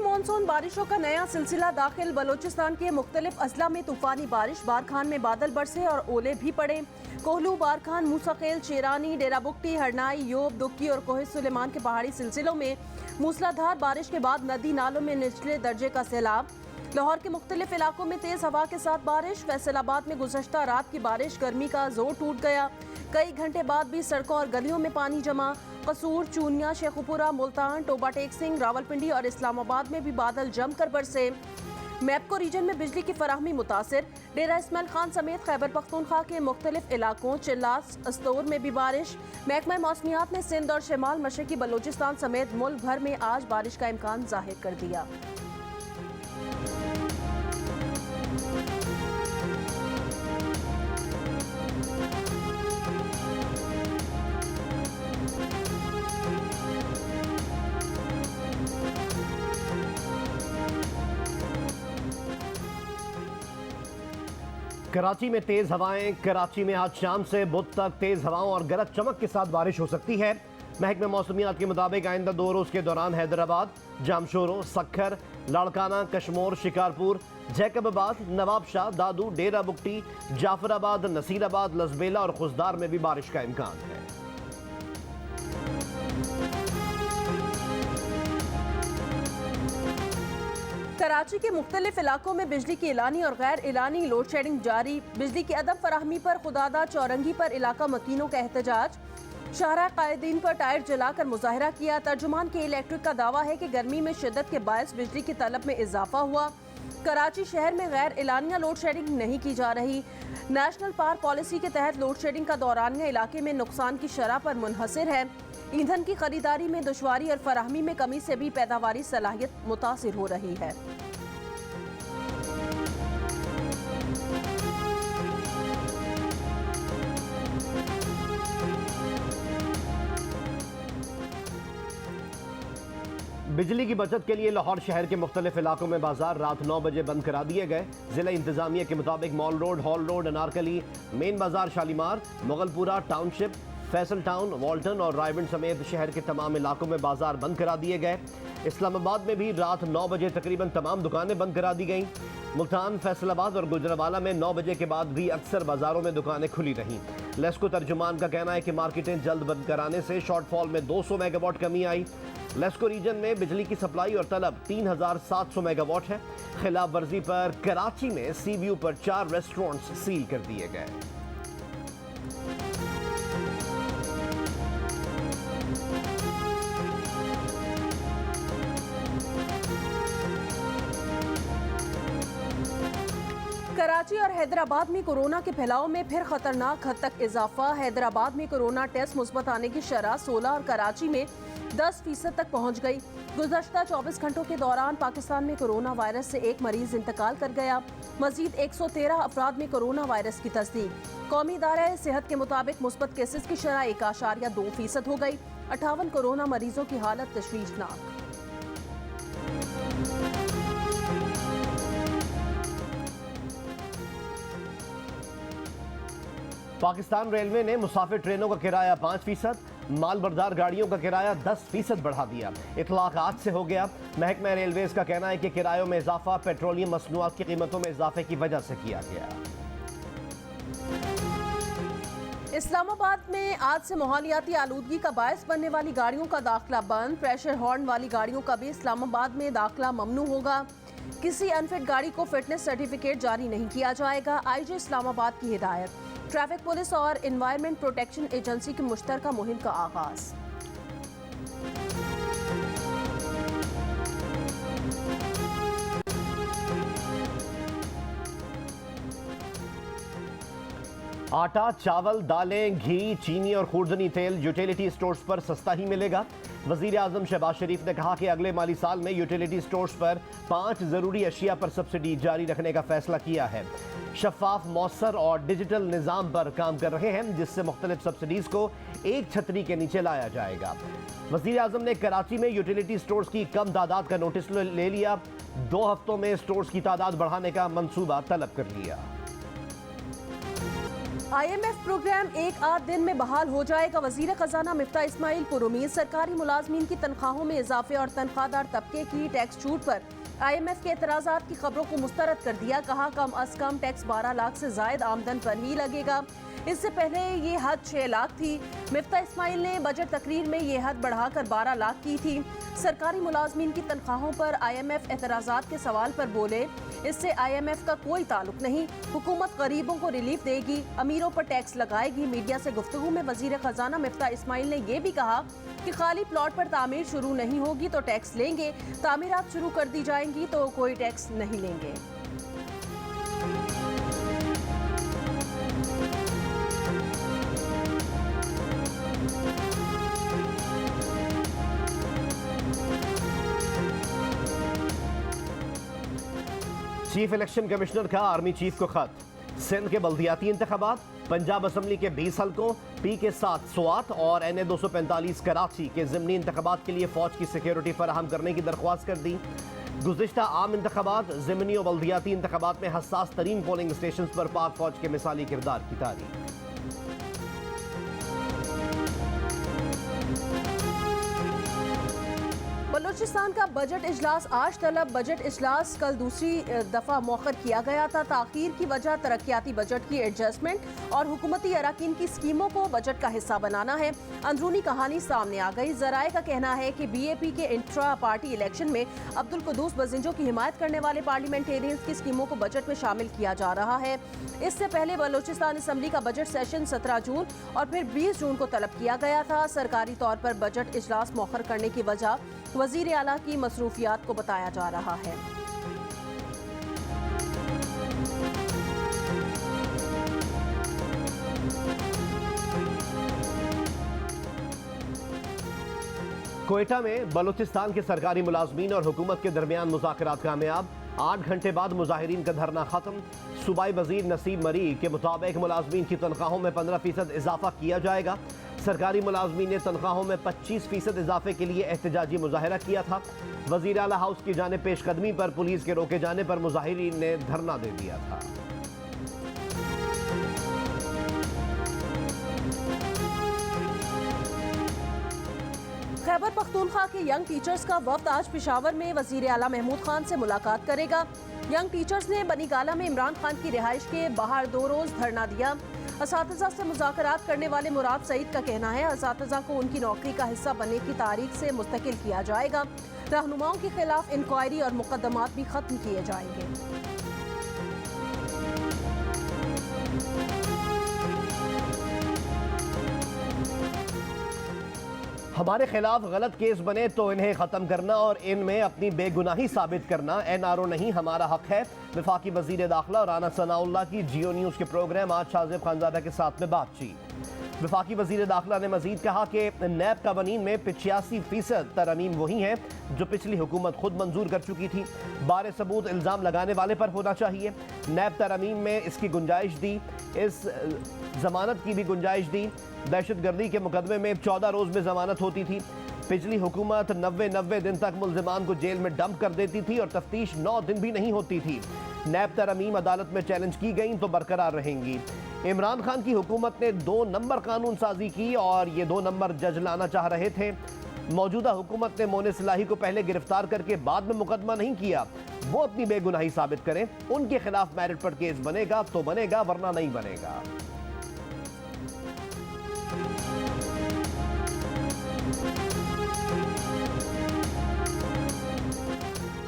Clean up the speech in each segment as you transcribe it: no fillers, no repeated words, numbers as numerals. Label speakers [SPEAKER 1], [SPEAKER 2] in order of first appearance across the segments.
[SPEAKER 1] Monsoon बारिशों का नया सिलसिला दाखिल। बलोचिस्तान के मुख्तलिफ अजला में तूफानी बारिश, बारखान में बादल बरसे और ओले भी पड़े। कोहलू, बारखान, मूसाखेल, शेरानी, डेरा बुगटी, हरनाई, योब, दुक्की और कोहे सुलेमान के पहाड़ी सिलसिलों में मूसलाधार बारिश के बाद नदी नालों में निचले दर्जे का सैलाब। लाहौर के मुख्तलिफ इलाकों में तेज हवा के साथ बारिश। फैसलाबाद में गुज़श्ता रात की बारिश गर्मी का जोर टूट गया। कई घंटे बाद भी सड़कों और गलियों में पानी जमा। कसूर, चूनिया, शेखुपुरा, मुल्तान, टोबा टेक सिंह, रावलपिंडी और इस्लामाबाद में भी बादल जमकर बरसे। मैपको रीजन में बिजली की फराहमी मुतासिर। डेरा इस्माइल खान समेत खैबर पख्तूनख्वा के मुख्तलिफ इलाकों चिल्लास, अस्तौर में भी बारिश। महकमा मौसमियात ने सिंध और शिमाल मशरकी बलोचिस्तान समेत मुल्क भर में आज बारिश का इम्कान जाहिर कर दिया।
[SPEAKER 2] कराची में तेज हवाएं। कराची में आज शाम से बुध तक तेज हवाओं और गरज चमक के साथ बारिश हो सकती है। महकमे मौसमियात के मुताबिक आइंदा 2 रोज के दौरान हैदराबाद, जामशोरो, सक्खर, लाड़काना, कश्मोर, शिकारपुर, जैकबाबाद, नवाबशाह, दादू, डेरा बुगटी, जाफराबाद, नसीराबाद, लसबेला और खुजदार में भी बारिश का इम्कान है।
[SPEAKER 1] कराची के मुख्तलिफ इलाकों में बिजली की इलानी और गैर इलानी लोड शेडिंग जारी। बिजली की अदम फराहमी पर खुदादा चौरंगी पर इलाका मकीनों का एहतजाज। शाहरा कायदीन पर टायर जलाकर मुजाहरा किया। तर्जुमान के इलेक्ट्रिक का दावा है कि गर्मी में शिद्दत के बायस बिजली की तलब में इजाफा हुआ। कराची शहर में गैर इलानिया लोड शेडिंग नहीं की जा रही। नेशनल पावर पॉलिसी के तहत लोड शेडिंग का दौरानिया इलाके में नुकसान की शरह पर मुनहसर है। ईंधन की खरीदारी में दुश्वारी और फराहमी में कमी से भी पैदावारी सलाहियत मुतासिर हो रही है।
[SPEAKER 2] बिजली की बचत के लिए लाहौर शहर के मुख्तलिफ इलाकों में बाजार रात 9 बजे बंद करा दिए गए। जिला इंतजामिया के मुताबिक mall road, hall road, Anarkali, main Bazaar Shalimar, Mughalpura township, Faisal town, Walton और रायबंड समेत शहर के तमाम इलाकों में बाजार बंद करा दिए गए। इस्लामाबाद में भी रात 9 बजे तकरीबन तमाम दुकानें बंद करा दी गईं। मुल्तान, फैसलाबाद और गुजरावाला में 9 बजे के बाद भी अक्सर बाजारों में दुकानें खुली रहीं। लेस्को तर्जुमान का कहना है कि मार्केटें जल्द बंद कराने से शॉर्टफॉल में 200 मेगावाट कमी आई। लेस्को रीजन में बिजली की सप्लाई और तलब 3700 मेगावाट है। खिलाफ वर्जी पर कराची में सी व्यू पर 4 रेस्टोरेंट्स सील कर दिए गए।
[SPEAKER 1] कराची और हैदराबाद में कोरोना के फैलाव में फिर खतरनाक हद तक इजाफा। हैदराबाद में कोरोना टेस्ट मुस्बत आने की शरह 16 और कराची में 10% तक पहुंच गई। गुज़श्ता 24 घंटों के दौरान पाकिस्तान में कोरोना वायरस से एक मरीज इंतकाल कर गया। मजीद 113 अफराद में कोरोना वायरस की तस्दीक। कौमी इदारा सेहत के मुताबिक मुस्बत केसेस की शरह 1.2% हो गई। 58 कोरोना मरीजों की हालत तशवीशनाक।
[SPEAKER 2] पाकिस्तान रेलवे ने मुसाफिर ट्रेनों का किराया 5%, माल बरदार गाड़ियों का किराया 10% बढ़ा दिया। इतलाक आज से हो गया। महकमा रेलवेज का कहना है कि किरायों में इजाफा पेट्रोलियम मसनूआत की कीमतों में इजाफे की वजह से किया गया।
[SPEAKER 1] इस्लामाबाद में आज से माहौलियाती आलूदगी का बायस बनने वाली गाड़ियों का दाखिला बंद। प्रेशर हॉर्न वाली गाड़ियों का भी इस्लामाबाद में दाखिला ममनू होगा। किसी अनफिट गाड़ी को फिटनेस सर्टिफिकेट जारी नहीं किया जाएगा। आईजी इस्लामाबाद की हिदायत। ट्रैफिक पुलिस और एनवायरमेंट प्रोटेक्शन एजेंसी की मुश्तरका मुहिम का आगाज।
[SPEAKER 2] आटा, चावल, दालें, घी, चीनी और खुर्दनी तेल यूटिलिटी स्टोर्स पर सस्ता ही मिलेगा। वजीर आजम शहबाज शरीफ ने कहा कि अगले माली साल में यूटिलिटी स्टोर्स पर 5 जरूरी अशिया पर सब्सिडी जारी रखने का फैसला किया है। शफाफ, मौसर और डिजिटल निज़ाम पर काम कर रहे हैं, जिससे मुख्तलिफ सब्सिडीज़ को एक छतरी के नीचे लाया जाएगा। वज़ीर आज़म ने कराची में यूटिलिटी स्टोर्स की कम तादाद का नोटिस ले लिया। 2 हफ्तों में स्टोर्स की तादाद बढ़ाने का मंसूबा तलब कर लिया।
[SPEAKER 1] IMF प्रोग्राम एक आध दिन में बहाल हो जाएगा। वजीर खजाना मिफ्ता इस्माइल पुरुमीद सरकारी मुलाजमीन की तनख्वाहों में इजाफे और तनख्वाहदार तबके की टैक्स छूट पर IMF के एतराज़ात की खबरों को मुस्तरद कर दिया। कहा कम अज कम टैक्स 12 लाख से जायद आमदन पर ही लगेगा। इससे पहले ये हद 6 लाख थी। मिफ्ता इस्माइल ने बजट तकरीर में ये हद बढ़ाकर 12 लाख की थी। सरकारी मुलाजमीन की तनख्वाहों पर IMF एतराज़ात के सवाल पर बोले, इससे IMF का कोई ताल्लुक नहीं। हुकूमत गरीबों को रिलीफ देगी, अमीरों पर टैक्स लगाएगी। मीडिया से गुफ्तगू में वजीर खजाना मिफ्ता इस्माइल ने यह भी कहा कि खाली प्लॉट पर तामीर शुरू नहीं होगी तो टैक्स लेंगे, तामीरात शुरू कर दी जाएंगी तो कोई टैक्स नहीं लेंगे।
[SPEAKER 2] चीफ इलेक्शन कमिश्नर का आर्मी चीफ को खत। सिंध के बल्दियाती इंतखाबात, पंजाब असम्बली के 20 हल्कों, पी के 7 स्वात और NA 245 कराची के ज़िमनी इंतखाबात के लिए फौज की सिक्योरिटी फराहम करने की दरख्वास्त कर दी। गुज़िश्ता आम इंतखाबात, ज़िमनी और बल्दियाती इंतखाबात में हसास तरीन पोलिंग स्टेशन पर पाक फौज के मिसाली किरदार की तारीफ।
[SPEAKER 1] बलूचिस्तान का बजट इजलास आज तलब। बजट इजलास कल दूसरी दफा मौखर किया गया था। ताखीर की वजह तरक्याती बजट की एडजस्टमेंट और हुकूमती अराकीन की स्कीमों को बजट का हिस्सा बनाना है। अंदरूनी कहानी सामने आ गई। जराए का कहना है कि BAP के इंट्रा पार्टी इलेक्शन में अब्दुल कुदूस बजिंजो की हिमायत करने वाले पार्लियामेंटेरियंस की स्कीमों को बजट में शामिल किया जा रहा है। इससे पहले बलूचिस्तान असम्बली का बजट सेशन 17 जून और फिर 20 जून को तलब किया गया था। सरकारी तौर पर बजट इजलास मौखर करने की वजह वजीर आला की मसरूफियात को बताया जा रहा है।
[SPEAKER 2] कोयटा में बलूचिस्तान के सरकारी मुलाजमीन और हुकूमत के दरमियान मुज़ाकरात कामयाब। 8 घंटे बाद मुजाहिरीन का धरना खत्म। सूबाई वजीर नसीब मरी के मुताबिक मुलाजमीन की तनख्वाहों में 15% इजाफा किया जाएगा। सरकारी मुलाजमीन ने तनख्वाहों में 25% इजाफे के लिए एहतजाजी मुजाहरा किया था। वजीर आला हाउस की जानिब पेशकदमी पर पुलिस के रोके जाने पर मुजाहिरीन ने धरना दे दिया था।
[SPEAKER 1] खैबर पख्तूनख्वा के यंग टीचर्स का वफ्द आज पेशावर में वजीर आला महमूद खान से मुलाकात करेगा। यंग टीचर्स ने बनीगाला में इमरान खान की रिहाइश के बाहर 2 रोज धरना दिया। असातिज़ा से मुज़ाकरात करने वाले मुराद सईद का कहना है असातिज़ा को उनकी नौकरी का हिस्सा बनने की तारीख से मुस्तकिल किया जाएगा। रहनुमाओं के खिलाफ इंक्वायरी और मुकदमात भी खत्म किए जाएंगे।
[SPEAKER 2] हमारे खिलाफ गलत केस बने तो इन्हें ख़त्म करना और इनमें अपनी बेगुनाही साबित करना NRO नहीं हमारा हक है। वफाकी वज़ीर दाखिला और राना सनाउल्लाह की जियो न्यूज़ के प्रोग्राम आज शाज़िब खानज़ादा के साथ में बातचीत। वफाकी वज़ीर दाखिला ने मज़ीद कहा कि नैब कवानीन में 85% तरमीम वही हैं जो पिछली हुकूमत खुद मंजूर कर चुकी थी। बारे सबूत इल्ज़ाम लगाने वाले पर होना चाहिए। नैब तरमीम में इसकी गुंजाइश दी, इस जमानत की भी गुंजाइश दी। दहशतगर्दी के मुकदमे में 14 रोज़ में जमानत होती थी। पिछली हुकूमत 90 दिन तक मुल्ज़िमान को जेल में डंप कर देती थी और तफ्तीश 9 दिन भी नहीं होती थी। नैब तरमीम अदालत में चैलेंज की गई तो बरकरार रहेंगी। इमरान खान की हुकूमत ने 2 नंबर कानून साजी की और ये 2 नंबर जज लाना चाह रहे थे। मौजूदा हुकूमत ने मोने सिलाही को पहले गिरफ्तार करके बाद में मुकदमा नहीं किया। वो अपनी बेगुनाही साबित करें। उनके खिलाफ मेरिट पर केस बनेगा तो बनेगा, वरना नहीं बनेगा।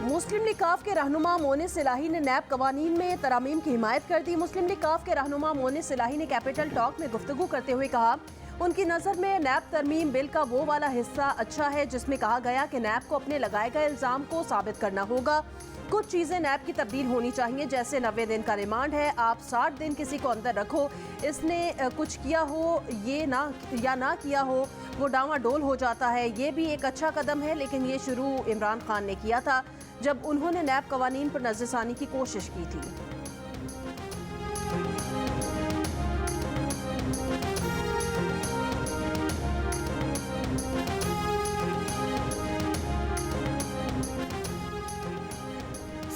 [SPEAKER 1] मुस्लिम लीग काफ के रहनुमा मोने सिलाही ने नैब कवानीन में तरामीम की हिमायत कर दी। मुस्लिम लीग काफ के रहनुमा मोने सिलाही ने कैपिटल टॉक में गुफ्तगू करते हुए कहा उनकी नज़र में नैब तरमीम बिल का वो वाला हिस्सा अच्छा है जिसमें कहा गया कि नैब को अपने लगाए गए इल्ज़ाम को साबित करना होगा। कुछ चीज़ें नैब की तब्दील होनी चाहिए, जैसे 90 दिन का रिमांड है, आप 60 दिन किसी को अंदर रखो, इसने कुछ किया हो ये ना किया हो वो डावाडोल हो जाता है। ये भी एक अच्छा कदम है, लेकिन ये शुरू इमरान खान ने किया था जब उन्होंने नैब कवानीन पर नज़रसानी की कोशिश की थी।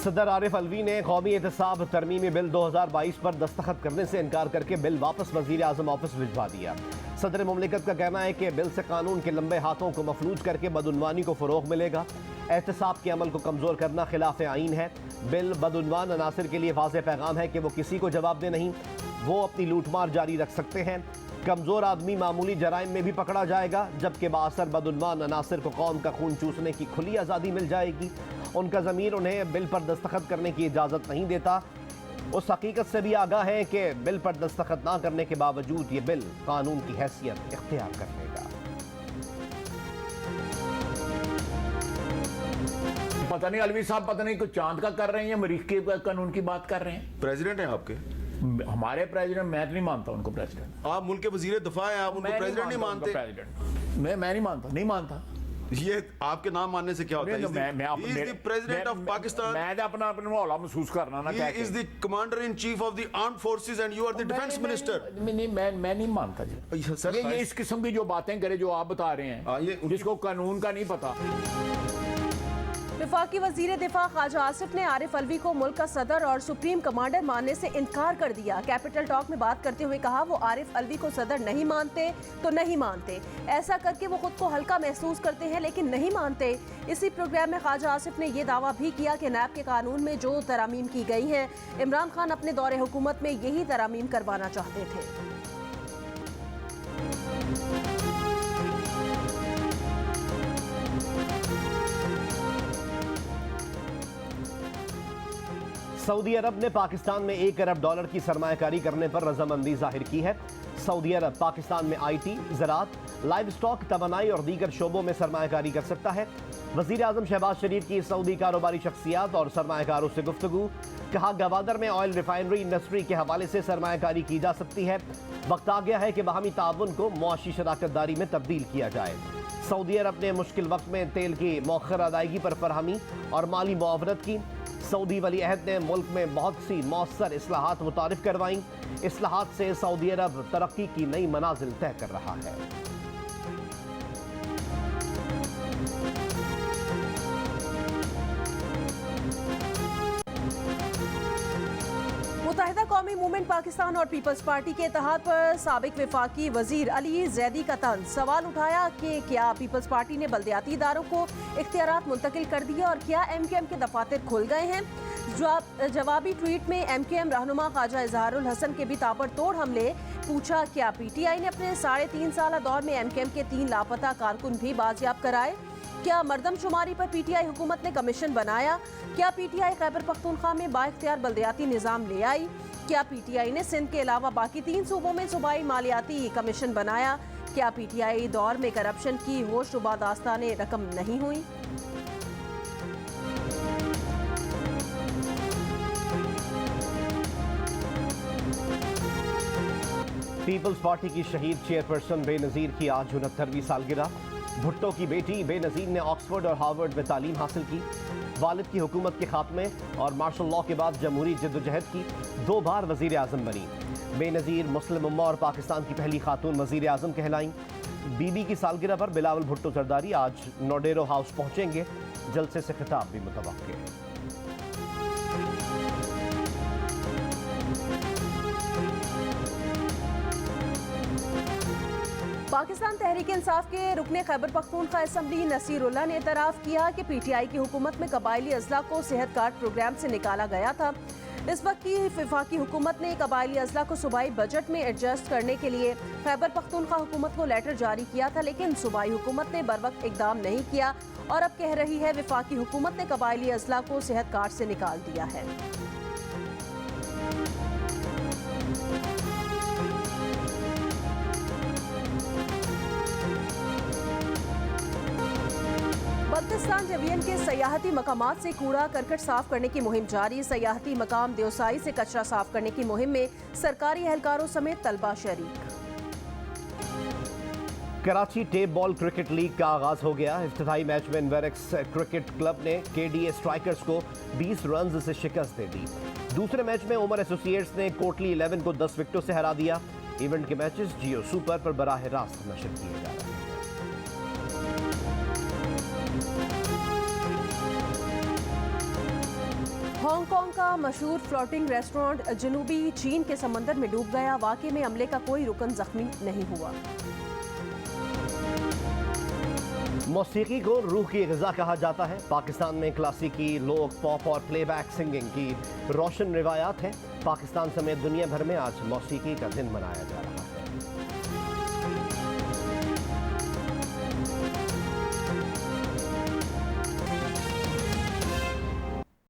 [SPEAKER 2] सदर आरिफ अलवी ने कौमी एहतसाब तरमीमी बिल 2022 पर दस्तखत करने से इनकार करके बिल वापस वजीर आजम ऑफिस भिजवा दिया। सदर मुमलिकत का कहना है कि बिल से कानून के लंबे हाथों को मफलूज करके बदउनवानी को फ़रोग़ मिलेगा। एहतसाब के अमल को कमज़ोर करना खिलाफ आइन है। बिल बदउनवान अनासिर के लिए वाज़ेह पैगाम है कि वो किसी को जवाब दे नहीं, वो अपनी लूटमार जारी रख सकते हैं। कमज़ोर आदमी मामूली जराइम में भी पकड़ा जाएगा, जबकि बाअसर बदउनवान अनासिर को कौम का खून चूसने की खुली आज़ादी मिल जाएगी। उनका ज़मीर उन्हें बिल पर दस्तखत करने की इजाज़त नहीं देता। उस हकीकत से भी आगाह है कि बिल पर दस्तखत ना करने के बावजूद ये बिल कानून की हैसियत इख्तियार कर लेगा।
[SPEAKER 3] पता नहीं अलवी साहब पता नहीं कुछ चांद का कर रहे हैं या मरीख के कानून की बात कर रहे हैं।
[SPEAKER 4] प्रेसिडेंट हैं आपके?
[SPEAKER 3] हमारे प्रेसिडेंट, मैं तो नहीं मानता उनको प्रेसिडेंट।
[SPEAKER 4] आप मुल्क के वजीर दफा हैं, आप उनको प्रेसिडेंट नहीं मानते?
[SPEAKER 3] प्रेसिडेंट मैं नहीं मानता।
[SPEAKER 4] ये आपके नाम मानने से क्या होता है? President of Pakistan.
[SPEAKER 3] मैं अपना माहौल महसूस करना ना,
[SPEAKER 4] He is the commander in chief of the armed forces and you are the defense minister.
[SPEAKER 3] मैं नहीं मानता जी।
[SPEAKER 4] सर
[SPEAKER 3] ये इस किस्म की जो बातें करे जो आप बता रहे हैं, जिसको कानून का नहीं पता।
[SPEAKER 1] वफाकी वजीर दिफा ख्वाजा आसिफ ने आरिफ अलवी को मुल्क का सदर और सुप्रीम कमांडर मानने से इनकार कर दिया। कैपिटल टॉक में बात करते हुए कहा, वो आरिफ अलवी को सदर नहीं मानते तो नहीं मानते, ऐसा करके वो खुद को हल्का महसूस करते हैं लेकिन नहीं मानते। इसी प्रोग्राम में ख्वाजा आसिफ ने यह दावा भी किया कि नैब के कानून में जो तरामीम की गई हैं, इमरान खान अपने दौरे हुकूमत में यही तरामीम करवाना चाहते थे।
[SPEAKER 2] सऊदी अरब ने पाकिस्तान में $1 अरब की सरमायाकारी करने पर रजामंदी जाहिर की है। सऊदी अरब पाकिस्तान में IT, ज़राअत, लाइव स्टॉक, तवानाई और दीगर शोबों में सरमायाकारी कर सकता है। वज़ीर आज़म शहबाज शरीफ की सऊदी कारोबारी शख्सियात और सरमायाकारों से गुफ्तगू। कहा, गवादर में ऑयल रिफाइनरी इंडस्ट्री के हवाले से सरमायाकारी की जा सकती है। वक्त आ गया है कि बाहमी ताउन को मुआशी शराकतदारी में तब्दील किया जाए। सऊदी अरब ने मुश्किल वक्त में तेल की मौखर अदायगी पर फरहमी और माली मुआवनत की। सऊदी वली अहद ने मुल्क में बहुत सी मौसर इस्लाहात मुतारिफ करवाईं। इस्लाहात से सऊदी अरब तरक्की की नई मनाजिल तय कर रहा है।
[SPEAKER 1] मुत्तहिदा कौमी मूवमेंट पाकिस्तान और पीपल्स पार्टी के इत्तेहाद पर साबिक वफाकी वजीर अली जैदी का तंज। सवाल उठाया कि क्या पीपल्स पार्टी ने बल्दियाती इदारों को इख्तियारात मुंतकिल कर दिए और क्या MKM के दफातर खुल गए हैं। जवाबी ट्वीट में MKM रहनुमा ख्वाजा इजहारुल हसन के भी ताबड़तोड़ हमले। पूछा, क्या PTI ने अपने 3.5 साला दौर में MKM के 3 लापता कारकुन भी बाजियाब कराए। क्या मरदमशुमारी पर PTI हुकूमत ने कमीशन बनाया। क्या PTI खैबर पख्तूनख्वा में बाइख्तियार बल्दियाती निज़ाम ले आई। क्या PTI ने सिंध के अलावा बाकी 3 सूबों में सूबाई मालियाती कमीशन बनाया। क्या PTI दौर में करप्शन की होशरुबा दास्तानें रकम नहीं हुई।
[SPEAKER 2] पीपल्स पार्टी की शहीद चेयरपर्सन बेनज़ीर की आज 69वीं सालगिरह। भुट्टो की बेटी बेनज़ीर ने ऑक्सफोर्ड और हार्वर्ड में तालीम हासिल की। वालिद की हुकूमत के खात्मे और मार्शल लॉ के बाद जमहूरी जद्दोजहद की 2 बार वज़ीर आज़म बनी। बेनज़ीर मुस्लिम उम्मा और पाकिस्तान की पहली खातून वज़ीर आज़म कहलाईं। बीबी की सालगिरह पर बिलावल भुट्टो जरदारी आज नोडेरो हाउस पहुँचेंगे। जलसे से खिताब भी मुतवक्किल है।
[SPEAKER 1] पाकिस्तान तहरीक इंसाफ के रुकने खैबर पख्तूनख्वा असम्बली नसीरुल्लाह ने एतराफ़ किया कि PTI की हुकूमत में कबायली अजला को सेहत कार्ड प्रोग्राम से निकाला गया था। इस वक्त की वफाकी हुकूमत ने कबायली अजला को सूबाई बजट में एडजस्ट करने के लिए खैबर पख्तूनख्वा हुकूमत को लेटर जारी किया था, लेकिन सूबाई हुकूमत ने बर वक्त इकदाम नहीं किया और अब कह रही है वफाकी हुकूमत ने कबायली अजला को सेहत कार्ड से निकाल दिया है। बल्तिस्तान डिवीजन के सयाहती मकामात से कूड़ा करकट साफ करने की मुहिम जारी। सयाहती मकाम देवसाई से कचरा साफ करने की मुहिम में सरकारी एहलकारों समेत तलबा शरीक।
[SPEAKER 2] Karachi tape ball cricket league का आगाज हो गया। इफ्तिताई मैच में इन्वेरेक्स क्रिकेट क्लब ने KDA स्ट्राइकर्स को 20 रन से शिकस्त दे दी। दूसरे मैच में उमर एसोसिएट्स ने कोटली 11 को 10 विकेटों से हरा दिया। इवेंट के मैचेस जियो सुपर पर बराह रास्त नशर किए जा रहे हैं।
[SPEAKER 1] हांगकांग का मशहूर फ्लोटिंग रेस्टोरेंट जनूबी चीन के समंदर में डूब गया। वाक़े में अमले का कोई रुकन जख्मी नहीं हुआ।
[SPEAKER 2] मौसीकी को रूह की ग़िज़ा कहा जाता है। पाकिस्तान में क्लासिकी, लोक, पॉप और प्लेबैक सिंगिंग की रोशन रिवायात है। पाकिस्तान समेत दुनिया भर में आज मौसीकी का दिन मनाया जा रहा है।